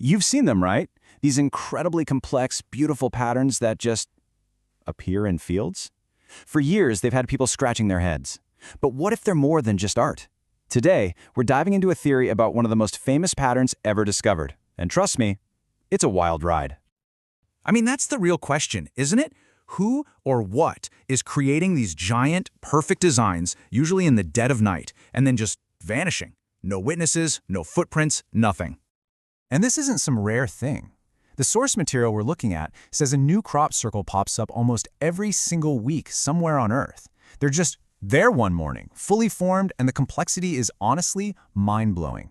You've seen them, right? These incredibly complex, beautiful patterns that just appear in fields? For years, they've had people scratching their heads. But what if they're more than just art? Today, we're diving into a theory about one of the most famous patterns ever discovered. And trust me, it's a wild ride. I mean, that's the real question, isn't it? Who or what is creating these giant, perfect designs, usually in the dead of night, and then just vanishing? No witnesses, no footprints, nothing. And this isn't some rare thing. The source material we're looking at says a new crop circle pops up almost every single week somewhere on Earth. They're just there one morning, fully formed, and the complexity is honestly mind-blowing.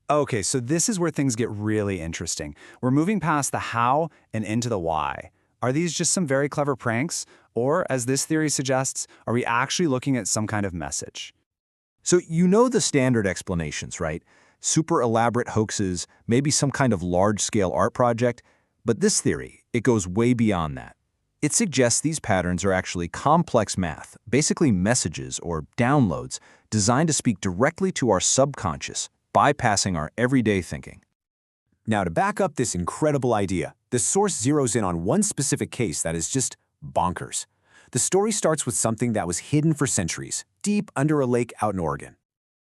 Okay, so this is where things get really interesting. We're moving past the how and into the why. Are these just some very clever pranks? Or, as this theory suggests, are we actually looking at some kind of message? So you know the standard explanations, right? Super elaborate hoaxes, maybe some kind of large-scale art project. But this theory, it goes way beyond that. It suggests these patterns are actually complex math, basically messages or downloads designed to speak directly to our subconscious, bypassing our everyday thinking. Now, to back up this incredible idea, the source zeroes in on one specific case that is just bonkers. The story starts with something that was hidden for centuries, deep under a lake out in Oregon.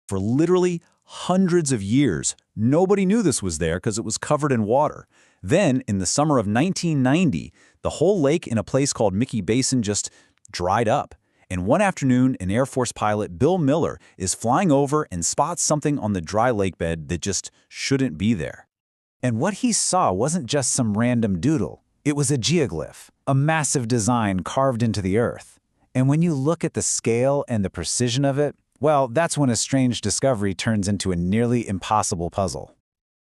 For literally hundreds of years, nobody knew this was there because it was covered in water. Then, in the summer of 1990, the whole lake in a place called Mickey Basin just dried up. And one afternoon, an Air Force pilot, Bill Miller, is flying over and spots something on the dry lake bed that just shouldn't be there. And what he saw wasn't just some random doodle. It was a geoglyph, a massive design carved into the earth. And when you look at the scale and the precision of it, well, that's when a strange discovery turns into a nearly impossible puzzle.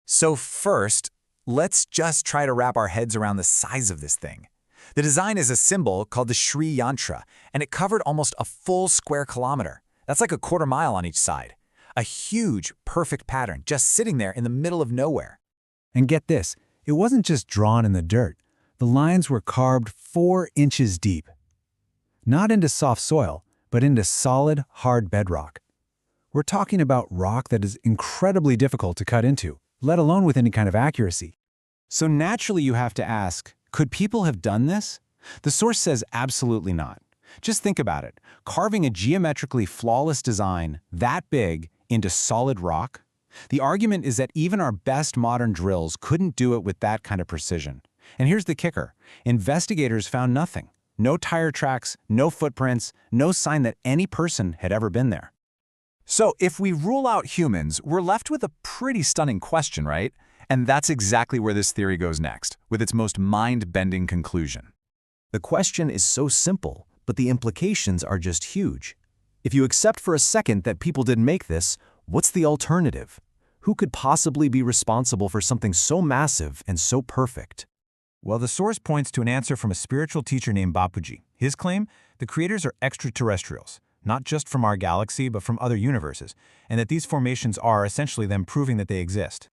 So first, let's just try to wrap our heads around the size of this thing. The design is a symbol called the Shri Yantra, and it covered almost a full square kilometer. That's like a quarter mile on each side. A huge, perfect pattern just sitting there in the middle of nowhere. And get this, it wasn't just drawn in the dirt. The lines were carved 4 inches deep. Not into soft soil, but into solid, hard bedrock. We're talking about rock that is incredibly difficult to cut into, let alone with any kind of accuracy. So naturally you have to ask, could people have done this? The source says absolutely not. Just think about it. Carving a geometrically flawless design that big into solid rock? The argument is that even our best modern drills couldn't do it with that kind of precision. And here's the kicker. Investigators found nothing. No tire tracks, no footprints, no sign that any person had ever been there. So if we rule out humans, we're left with a pretty stunning question, right? And that's exactly where this theory goes next, with its most mind-bending conclusion. The question is so simple, but the implications are just huge. If you accept for a second that people didn't make this, what's the alternative? Who could possibly be responsible for something so massive and so perfect? Well, the source points to an answer from a spiritual teacher named Bapuji. His claim, the creators are extraterrestrials, not just from our galaxy, but from other universes, and that these formations are essentially them proving that they exist.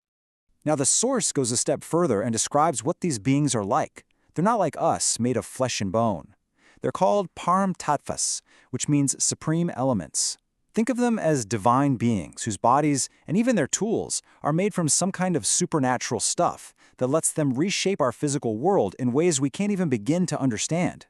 Now the source goes a step further and describes what these beings are like. They're not like us, made of flesh and bone. They're called Param Tattvas, which means supreme elements. Think of them as divine beings whose bodies and even their tools are made from some kind of supernatural stuff that lets them reshape our physical world in ways we can't even begin to understand.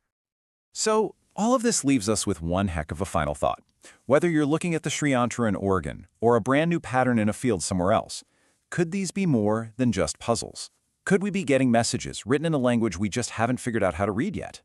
So, all of this leaves us with one heck of a final thought. Whether you're looking at the Shri Yantra in Oregon or a brand new pattern in a field somewhere else, could these be more than just puzzles? Could we be getting messages written in a language we just haven't figured out how to read yet?